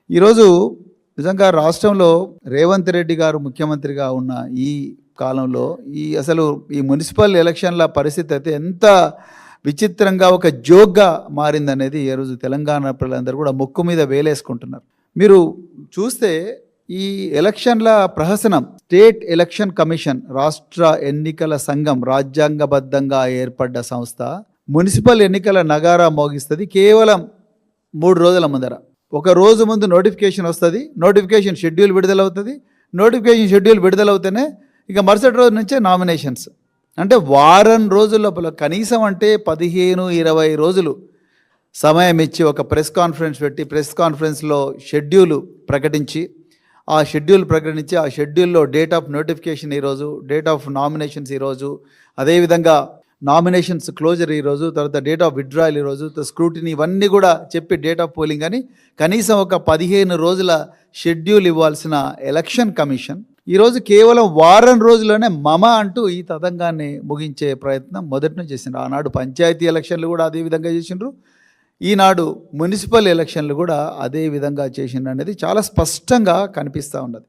ఈరోజు నిజంగా రాష్ట్రంలో రేవంత్ రెడ్డి గారు ముఖ్యమంత్రిగా ఉన్న ఈ కాలంలో అసలు ఈ మున్సిపల్ ఎలక్షన్ల పరిస్థితి అయితే ఎంత విచిత్రంగా ఒక జోక్గా మారిందనేది ఈ రోజు తెలంగాణ ప్రజలందరూ కూడా ముక్కు మీద వేలేసుకుంటున్నారు. మీరు చూస్తే ఈ ఎలక్షన్ల ప్రహసనం స్టేట్ ఎలక్షన్ కమిషన్ రాష్ట్ర ఎన్నికల సంఘం రాజ్యాంగబద్ధంగా ఏర్పడ్డ సంస్థ మున్సిపల్ ఎన్నికల నగారా మోగిస్తుంది. కేవలం 3 రోజుల ముందర, ఒక రోజు ముందు నోటిఫికేషన్ వస్తుంది, నోటిఫికేషన్ షెడ్యూల్ విడుదలవుతుంది, నోటిఫికేషన్ షెడ్యూల్ విడుదలవుతూనే ఇక మరుసటి రోజు నుంచే నామినేషన్స్. అంటే వారం రోజుల లోపల కనీసం అంటే 15-20 రోజులు సమయం ఇచ్చి ఒక ప్రెస్ కాన్ఫరెన్స్ పెట్టి ప్రెస్ కాన్ఫరెన్స్లో షెడ్యూల్ ప్రకటించి ఆ షెడ్యూల్లో డేట్ ఆఫ్ నోటిఫికేషన్ ఈరోజు, డేట్ ఆఫ్ నామినేషన్స్ ఈరోజు, అదేవిధంగా నామినేషన్స్ క్లోజర్ ఈరోజు, తర్వాత డేట్ ఆఫ్ విత్డ్రాయల్ ఈరోజు, స్క్రూటినీ, ఇవన్నీ కూడా చెప్పి డేట్ ఆఫ్ పోలింగ్ అని కనీసం ఒక 15 రోజుల షెడ్యూల్ ఇవ్వాల్సిన ఎలక్షన్ కమిషన్ ఈరోజు కేవలం వారం రోజుల్లోనే మమ అంటూ ఈ తతంగాన్ని ముగించే ప్రయత్నం మొదటి నుంచి చేసిండ్రు. ఆనాడు పంచాయతీ ఎలక్షన్లు కూడా అదే విధంగా చేసిండ్రు, ఈనాడు మున్సిపల్ ఎలక్షన్లు కూడా అదే విధంగా చేసిండ్రు అనేది చాలా స్పష్టంగా కనిపిస్తూ ఉన్నది.